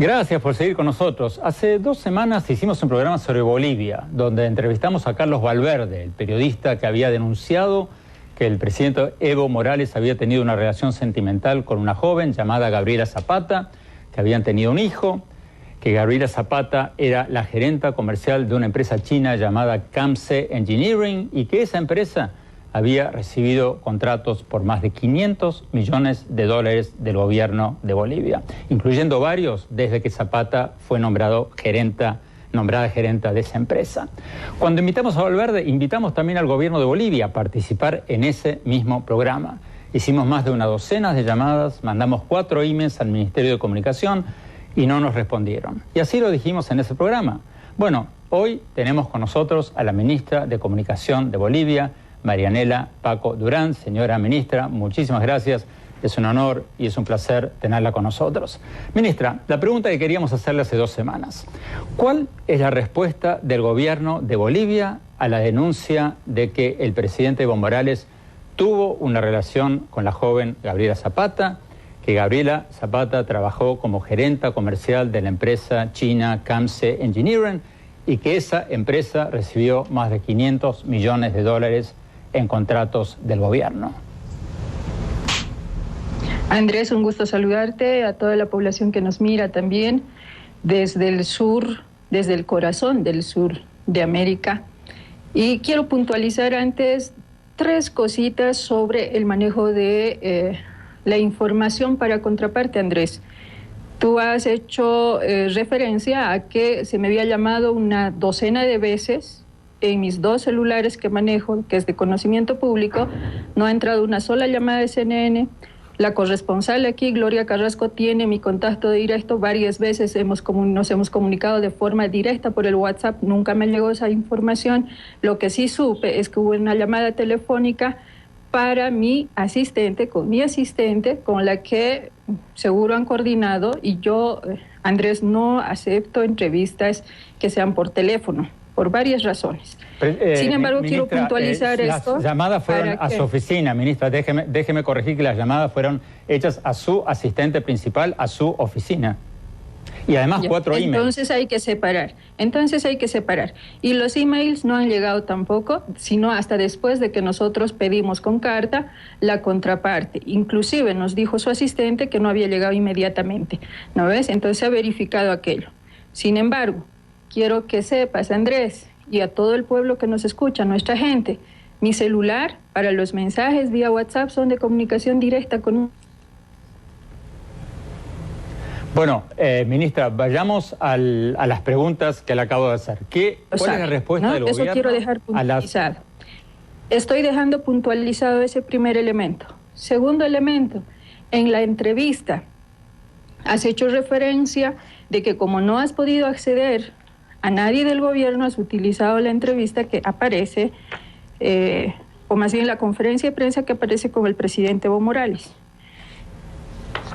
Gracias por seguir con nosotros. Hace 2 semanas hicimos un programa sobre Bolivia, donde entrevistamos a Carlos Valverde, el periodista que había denunciado que el presidente Evo Morales había tenido una relación sentimental con una joven llamada Gabriela Zapata, que habían tenido un hijo, que Gabriela Zapata era la gerenta comercial de una empresa china llamada Camse Engineering y que esa empresa había recibido contratos por más de 500 millones de dólares del gobierno de Bolivia, incluyendo varios desde que Zapata fue nombrada gerenta de esa empresa. Cuando invitamos a Valverde, invitamos también al gobierno de Bolivia a participar en ese mismo programa. Hicimos más de una docena de llamadas, mandamos 4 emails al Ministerio de Comunicación y no nos respondieron. Y así lo dijimos en ese programa. Bueno, hoy tenemos con nosotros a la ministra de Comunicación de Bolivia, Marianela Paco Durán. Señora ministra, muchísimas gracias. Es un honor y es un placer tenerla con nosotros. Ministra, la pregunta que queríamos hacerle hace 2 semanas. ¿Cuál es la respuesta del gobierno de Bolivia a la denuncia de que el presidente Evo Morales tuvo una relación con la joven Gabriela Zapata, que Gabriela Zapata trabajó como gerenta comercial de la empresa china Camse Engineering y que esa empresa recibió más de 500 millones de dólares en contratos del gobierno? Andrés, un gusto saludarte, a toda la población que nos mira también desde el sur, desde el corazón del sur de América. Y quiero puntualizar antes 3 cositas sobre el manejo de la información para contraparte, Andrés. Tú has hecho referencia a que se me había llamado una docena de veces en mis 2 celulares que manejo, que es de conocimiento público. No ha entrado una sola llamada de CNN. La corresponsal aquí, Gloria Carrasco, tiene mi contacto directo. Varias veces nos hemos comunicado de forma directa por el WhatsApp. Nunca me llegó esa información. Lo que sí supe es que hubo una llamada telefónica para mi asistente, con la que seguro han coordinado. Y yo, Andrés, no acepto entrevistas que sean por teléfono, por varias razones. Sin embargo, ministra, quiero puntualizar esto. Las llamadas fueron a su oficina, ministra. Déjeme corregir que las llamadas fueron hechas a su asistente principal, a su oficina. Y además 4 emails. Entonces hay que separar. Y los emails no han llegado tampoco, sino hasta después de que nosotros pedimos con carta la contraparte. Inclusive nos dijo su asistente que no había llegado inmediatamente. ¿No ves? Entonces se ha verificado aquello. Sin embargo, quiero que sepas, Andrés, y a todo el pueblo que nos escucha, nuestra gente, mi celular para los mensajes vía WhatsApp son de comunicación directa con... Bueno, ministra, vayamos a las preguntas que le acabo de hacer. ¿Cuál es la respuesta del gobierno? Eso quiero dejar puntualizado. Estoy dejando puntualizado ese primer elemento. Segundo elemento, en la entrevista has hecho referencia de que como no has podido acceder a nadie del gobierno, has utilizado la entrevista que aparece, o más bien la conferencia de prensa que aparece con el presidente Evo Morales,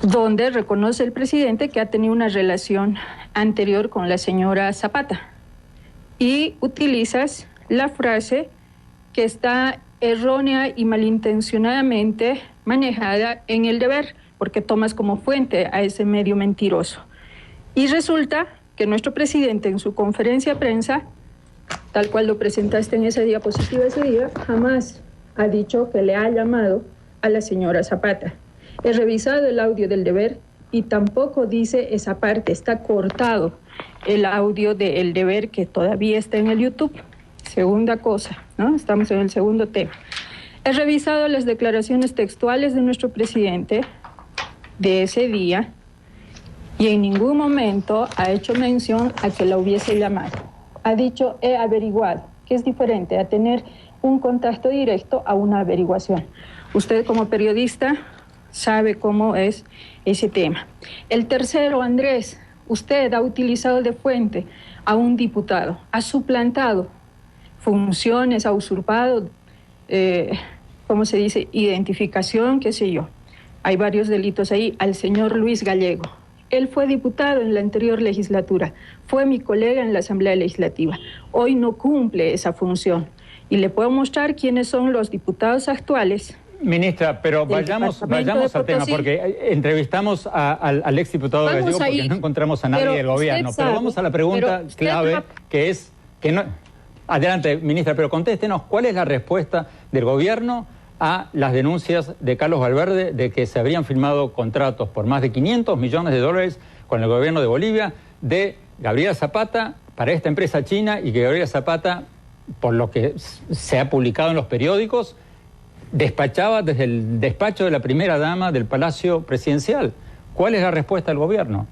donde reconoce el presidente que ha tenido una relación anterior con la señora Zapata. Y utilizas la frase que está errónea y malintencionadamente manejada en El Deber, porque tomas como fuente a ese medio mentiroso. Y resulta que nuestro presidente en su conferencia de prensa, tal cual lo presentaste en esa diapositiva ese día, jamás ha dicho que le ha llamado a la señora Zapata. He revisado el audio del Deber y tampoco dice esa parte, está cortado el audio de El Deber que todavía está en el YouTube. Segunda cosa, ¿no? Estamos en el segundo tema. He revisado las declaraciones textuales de nuestro presidente de ese día y en ningún momento ha hecho mención a que la hubiese llamado. Ha dicho, he averiguado, que es diferente a tener un contacto directo a una averiguación. Usted como periodista sabe cómo es ese tema. El tercero, Andrés, usted ha utilizado de fuente a un diputado, ha suplantado funciones, ha usurpado, ¿cómo se dice?, identificación, qué sé yo. Hay varios delitos ahí, al señor Luis Gallego. Él fue diputado en la anterior legislatura, fue mi colega en la Asamblea Legislativa. Hoy no cumple esa función. Y le puedo mostrar quiénes son los diputados actuales Ministra, pero vayamos al tema, porque entrevistamos al exdiputado Gallego porque no encontramos a nadie del gobierno. Pero vamos a la pregunta clave, que es que no... Adelante, ministra, pero contéstenos, ¿cuál es la respuesta del gobierno a las denuncias de Carlos Valverde de que se habrían firmado contratos por más de 500 millones de dólares con el gobierno de Bolivia de Gabriela Zapata para esta empresa china, y que Gabriela Zapata, por lo que se ha publicado en los periódicos, despachaba desde el despacho de la primera dama del Palacio Presidencial? ¿Cuál es la respuesta del gobierno?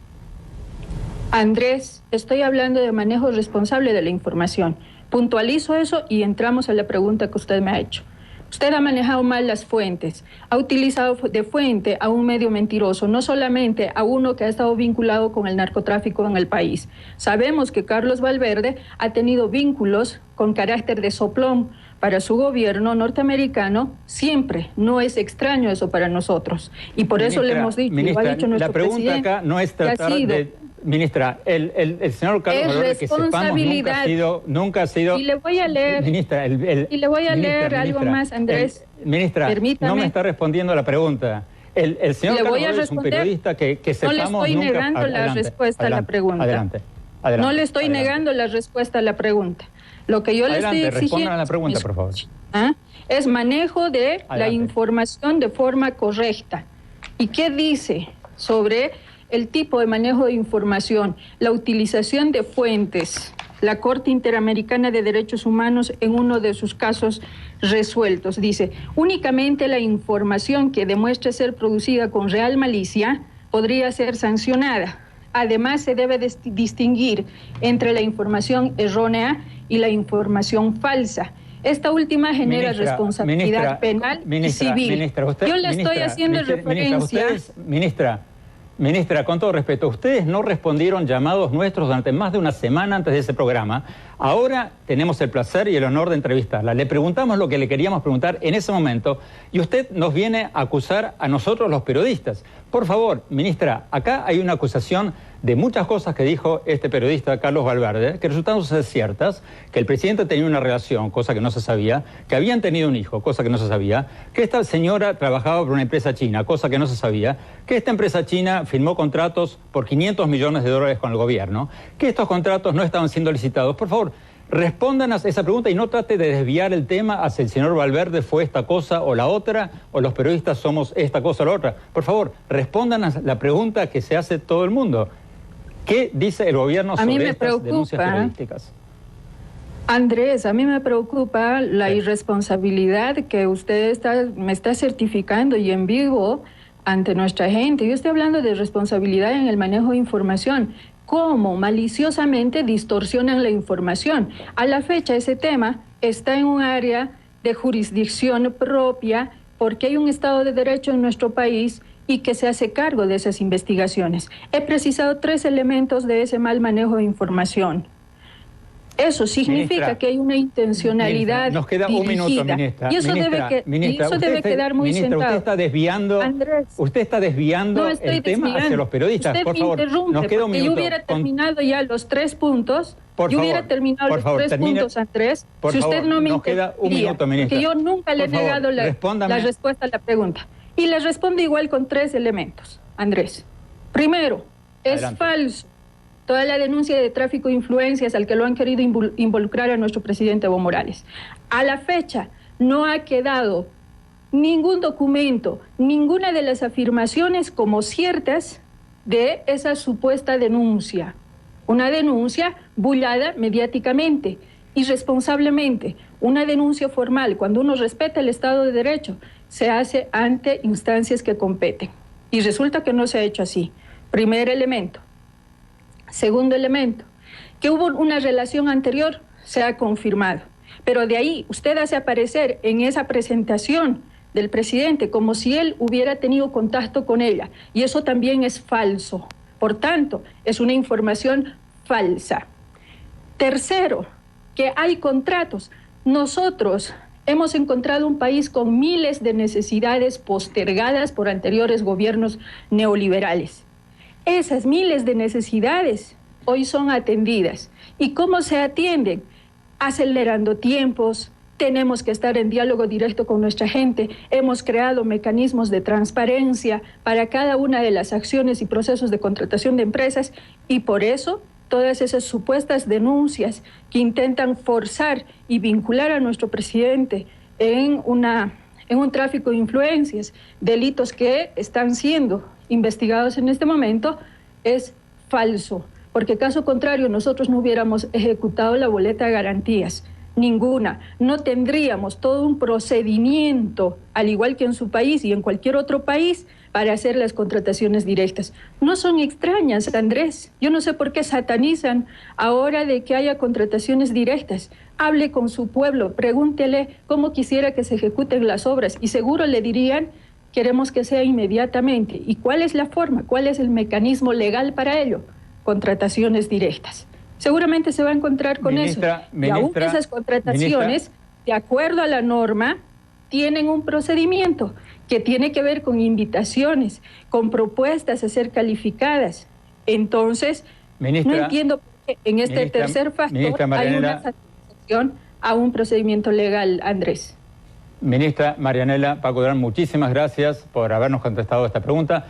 Andrés, estoy hablando de manejo responsable de la información. Puntualizo eso y entramos a la pregunta que usted me ha hecho. Usted ha manejado mal las fuentes, ha utilizado de fuente a un medio mentiroso, no solamente a uno que ha estado vinculado con el narcotráfico en el país. Sabemos que Carlos Valverde ha tenido vínculos con carácter de soplón para su gobierno norteamericano, siempre. No es extraño eso para nosotros. Y por eso le hemos dicho, ministra, lo ha dicho nuestro la pregunta presidente, acá no es tratar de... Ministra, el señor Carlos Valverde, que sepamos, nunca ha sido... Y le voy a leer, ministra, algo más, Andrés. Ministra, permítame. No me está respondiendo a la pregunta. El señor Carlos Valverde es un periodista que sepamos nunca... No le estoy negando la respuesta a la pregunta. Adelante. No le estoy negando la respuesta a la pregunta. Lo que yo le estoy exigiendo... Respondan a la pregunta, por favor. Es manejo de la información de forma correcta. ¿Y qué dice sobre el tipo de manejo de información? La utilización de fuentes. La Corte Interamericana de Derechos Humanos, en uno de sus casos resueltos, dice: únicamente la información que demuestre ser producida con real malicia podría ser sancionada. Además, se debe distinguir entre la información errónea y la información falsa. Esta última genera responsabilidad penal y civil. Yo le estoy haciendo referencia... Ministra, con todo respeto, ustedes no respondieron llamados nuestros durante más de una semana antes de ese programa. Ahora tenemos el placer y el honor de entrevistarla. Le preguntamos lo que le queríamos preguntar en ese momento y usted nos viene a acusar a nosotros, los periodistas. Por favor, ministra, acá hay una acusación de muchas cosas que dijo este periodista Carlos Valverde, que resultaron ser ciertas, que el presidente tenía una relación, cosa que no se sabía, que habían tenido un hijo, cosa que no se sabía, que esta señora trabajaba por una empresa china, cosa que no se sabía, que esta empresa china firmó contratos por 500 millones de dólares con el gobierno, que estos contratos no estaban siendo licitados. Por favor, respóndanos esa pregunta y no trate de desviar el tema hacia el señor Valverde fue esta cosa o la otra, o los periodistas somos esta cosa o la otra. Por favor, respóndanos la pregunta que se hace todo el mundo. ¿Qué dice el gobierno sobre estas denuncias periodísticas? Andrés, a mí me preocupa la irresponsabilidad que usted me está certificando y en vivo ante nuestra gente. Yo estoy hablando de responsabilidad en el manejo de información. ¿Cómo maliciosamente distorsionan la información? A la fecha ese tema está en un área de jurisdicción propia porque hay un Estado de Derecho en nuestro país y que se hace cargo de esas investigaciones. He precisado 3 elementos de ese mal manejo de información. Eso significa, ministra, que hay una intencionalidad nos queda dirigida. Un minuto, ministra. Y eso debe quedar muy sentado. Usted está desviando, Andrés, usted está desviando el tema hacia los periodistas. Usted por favor, nos queda un minuto. Yo hubiera terminado ya los 3 puntos. Puntos, Andrés. Si usted no me queda un minuto, ministra. Que yo nunca le he negado la respuesta a la pregunta. Y le respondo igual con 3 elementos, Andrés. Primero, es falso toda la denuncia de tráfico de influencias al que lo han querido involucrar a nuestro presidente Evo Morales. A la fecha no ha quedado ningún documento, ninguna de las afirmaciones como ciertas de esa supuesta denuncia. Una denuncia bullada mediáticamente, irresponsablemente. Una denuncia formal, cuando uno respeta el Estado de Derecho, se hace ante instancias que competen. Y resulta que no se ha hecho así. Primer elemento. Segundo elemento, que hubo una relación anterior, se ha confirmado. Pero de ahí usted hace aparecer en esa presentación del presidente como si él hubiera tenido contacto con ella. Y eso también es falso. Por tanto, es una información falsa. Tercero, que hay contratos. Nosotros hemos encontrado un país con miles de necesidades postergadas por anteriores gobiernos neoliberales. Esas miles de necesidades hoy son atendidas. ¿Y cómo se atienden? Acelerando tiempos, Tenemos que estar en diálogo directo con nuestra gente. Hemos creado mecanismos de transparencia para cada una de las acciones y procesos de contratación de empresas y por eso todas esas supuestas denuncias que intentan forzar y vincular a nuestro presidente en un tráfico de influencias, delitos que están siendo investigados en este momento, es falso. Porque caso contrario, nosotros no hubiéramos ejecutado la boleta de garantías. Ninguna. No tendríamos todo un procedimiento, al igual que en su país y en cualquier otro país, para hacer las contrataciones directas. No son extrañas, Andrés. Yo no sé por qué satanizan ahora de que haya contrataciones directas. Hable con su pueblo, pregúntele cómo quisiera que se ejecuten las obras y seguro le dirían, queremos que sea inmediatamente. ¿Y cuál es la forma? ¿Cuál es el mecanismo legal para ello? Contrataciones directas. Seguramente se va a encontrar con eso. Y aún esas contrataciones, de acuerdo a la norma, tienen un procedimiento que tiene que ver con invitaciones, con propuestas a ser calificadas. Entonces, no entiendo por qué en este tercer factor hay una satisfacción a un procedimiento legal, Andrés. Ministra Marianela Paco Durán, muchísimas gracias por habernos contestado esta pregunta.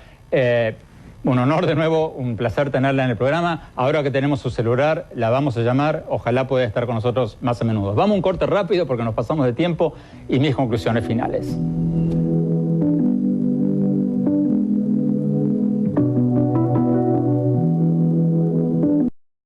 Un honor de nuevo, un placer tenerla en el programa. Ahora que tenemos su celular, la vamos a llamar. Ojalá pueda estar con nosotros más a menudo. Vamos a un corte rápido porque nos pasamos de tiempo y mis conclusiones finales.